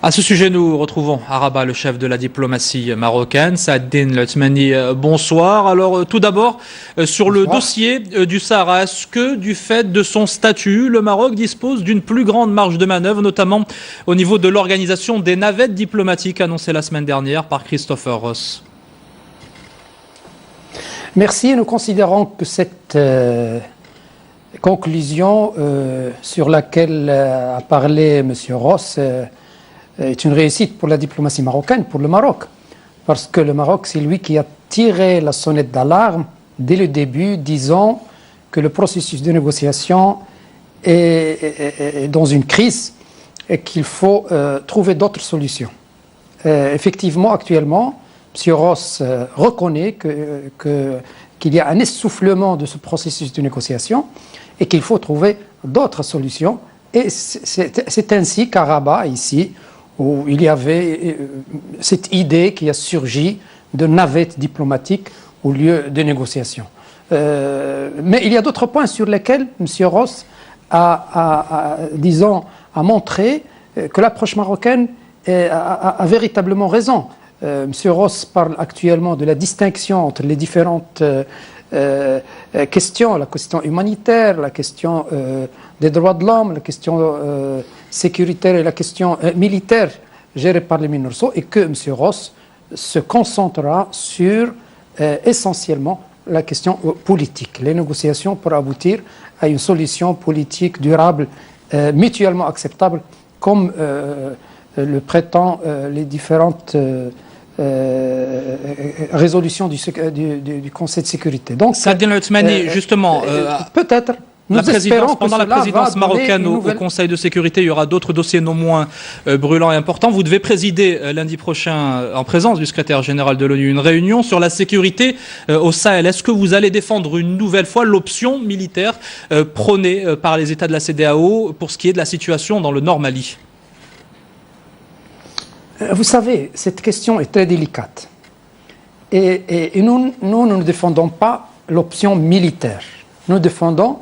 À ce sujet, nous retrouvons à Rabat le chef de la diplomatie marocaine, Saadine Latmani. Bonsoir. Alors tout d'abord, sur le dossier du Sahara, est-ce que du fait de son statut, le Maroc dispose d'une plus grande marge de manœuvre, notamment au niveau de l'organisation des navettes diplomatiques annoncées la semaine dernière par Christopher Ross? Merci. Nous considérons que cette conclusion sur laquelle a parlé M. Ross est une réussite pour la diplomatie marocaine, pour le Maroc. Parce que le Maroc, c'est lui qui a tiré la sonnette d'alarme dès le début, disant que le processus de négociation est dans une crise et qu'il faut trouver d'autres solutions. Effectivement, actuellement, M. Ross reconnaît qu'il y a un essoufflement de ce processus de négociation et qu'il faut trouver d'autres solutions. Et c'est ainsi qu'à Rabat, ici, où il y avait cette idée qui a surgi de navettes diplomatiques au lieu de négociations. Mais il y a d'autres points sur lesquels M. Ross a montré que l'approche marocaine a véritablement raison. M. Ross parle actuellement de la distinction entre les différentes questions, la question humanitaire, la question des droits de l'homme, la question sécuritaire et la question militaire gérée par les MINURSO, et que M. Ross se concentrera sur essentiellement la question politique, les négociations pour aboutir à une solution politique durable, mutuellement acceptable, comme le prétend les différentes résolution du Conseil de sécurité. Donc, Saadine Latmani, justement, peut-être. Pendant la présidence marocaine au Conseil de sécurité, il y aura d'autres dossiers non moins brûlants et importants. Vous devez présider lundi prochain, en présence du secrétaire général de l'ONU, une réunion sur la sécurité au Sahel. Est-ce que vous allez défendre une nouvelle fois l'option militaire prônée par les États de la CEDEAO pour ce qui est de la situation dans le Nord Mali ? Vous savez, cette question est très délicate. Et nous ne défendons pas l'option militaire. Nous défendons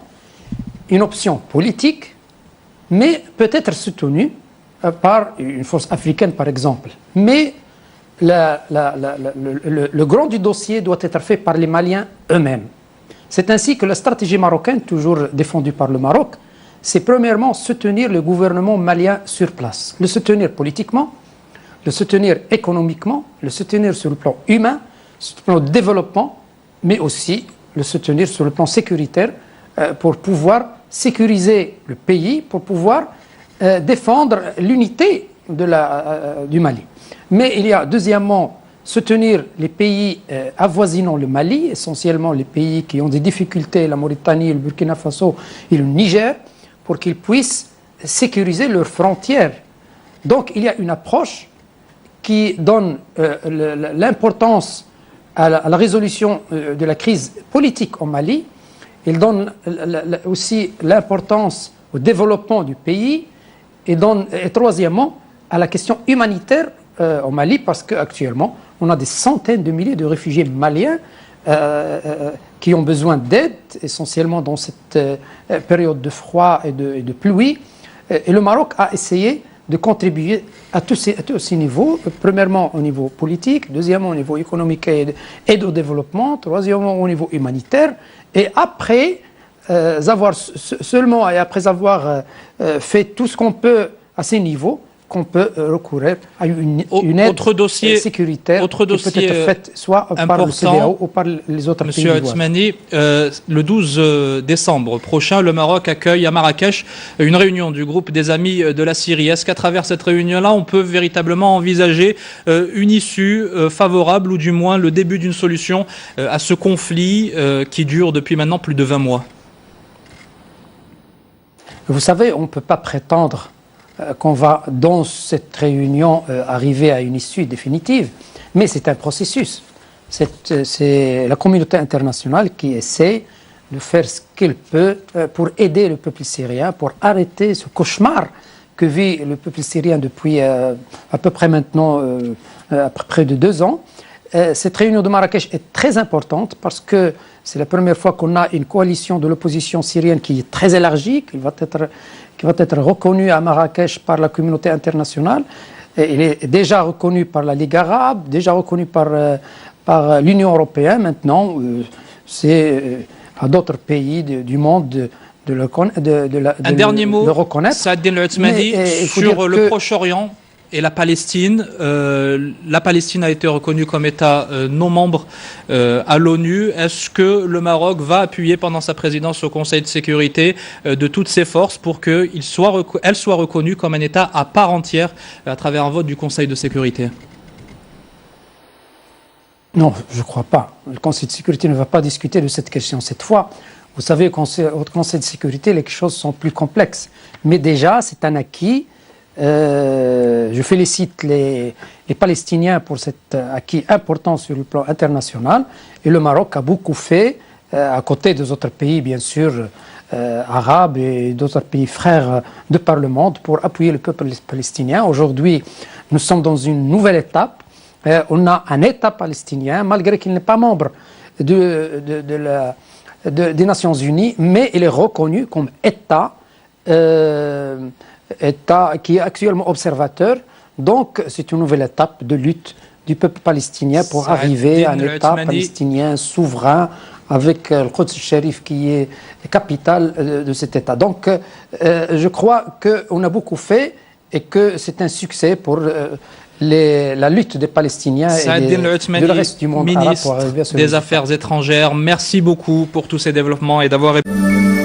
une option politique, mais peut-être soutenue par une force africaine, par exemple. Mais le grand du dossier doit être fait par les Maliens eux-mêmes. C'est ainsi que la stratégie marocaine, toujours défendue par le Maroc, c'est premièrement soutenir le gouvernement malien sur place. Le soutenir politiquement, le soutenir économiquement, le soutenir sur le plan humain, sur le plan de développement, mais aussi le soutenir sur le plan sécuritaire pour pouvoir sécuriser le pays, pour pouvoir défendre l'unité du Mali. Mais il y a deuxièmement soutenir les pays avoisinant le Mali, essentiellement les pays qui ont des difficultés, la Mauritanie, le Burkina Faso et le Niger, pour qu'ils puissent sécuriser leurs frontières. Donc il y a une approche qui donne l'importance à la résolution de la crise politique au Mali. Il donne aussi l'importance au développement du pays et troisièmement à la question humanitaire au Mali, parce qu'actuellement on a des centaines de milliers de réfugiés maliens qui ont besoin d'aide, essentiellement dans cette période de froid et de pluie. Et le Maroc a essayé de contribuer à tous ces niveaux, premièrement au niveau politique, deuxièmement au niveau économique et aide au développement, troisièmement au niveau humanitaire, et après avoir fait tout ce qu'on peut à ces niveaux, qu'on peut recourir à une aide sécuritaire qui peut être faite soit par le CEDEAO ou par les autres pays. Monsieur Latmani, le 12 décembre prochain, le Maroc accueille à Marrakech une réunion du groupe des Amis de la Syrie. Est-ce qu'à travers cette réunion-là, on peut véritablement envisager une issue favorable ou du moins le début d'une solution à ce conflit qui dure depuis maintenant plus de 20 mois? Vous savez, on ne peut pas prétendre qu'on va, dans cette réunion, arriver à une issue définitive. Mais c'est un processus. C'est la communauté internationale qui essaie de faire ce qu'elle peut pour aider le peuple syrien, pour arrêter ce cauchemar que vit le peuple syrien depuis à peu près maintenant près de 2 ans. Cette réunion de Marrakech est très importante parce que c'est la première fois qu'on a une coalition de l'opposition syrienne qui est très élargie, qui va être reconnue à Marrakech par la communauté internationale. il est déjà reconnu par la Ligue arabe, déjà reconnu par l'Union européenne maintenant. C'est à d'autres pays du monde un dernier mot, Saad Din Al-Othmani, sur le Proche-Orient et la Palestine. La Palestine a été reconnue comme État non membre à l'ONU. Est-ce que le Maroc va appuyer pendant sa présidence au Conseil de sécurité de toutes ses forces pour qu'elle soit reconnue comme un État à part entière à travers un vote du Conseil de sécurité? Non, je ne crois pas. Le Conseil de sécurité ne va pas discuter de cette question cette fois. Vous savez, au Conseil de sécurité, les choses sont plus complexes. Mais déjà, c'est un acquis. Je félicite les Palestiniens pour cet acquis important sur le plan international. Et le Maroc a beaucoup fait, à côté des autres pays, bien sûr, arabes et d'autres pays frères de par le monde, pour appuyer le peuple palestinien. Aujourd'hui, nous sommes dans une nouvelle étape. On a un État palestinien, malgré qu'il n'est pas membre des Nations Unies, mais il est reconnu comme État, État qui est actuellement observateur. Donc, c'est une nouvelle étape de lutte du peuple palestinien pour arriver à un État palestinien souverain avec le Quds Sharif qui est capitale de cet État. Donc, je crois qu'on a beaucoup fait et que c'est un succès pour la lutte des Palestiniens et du reste du monde arabe pour arriver à ce des Affaires étrangères. Merci beaucoup pour tous ces développements et d'avoir répondu.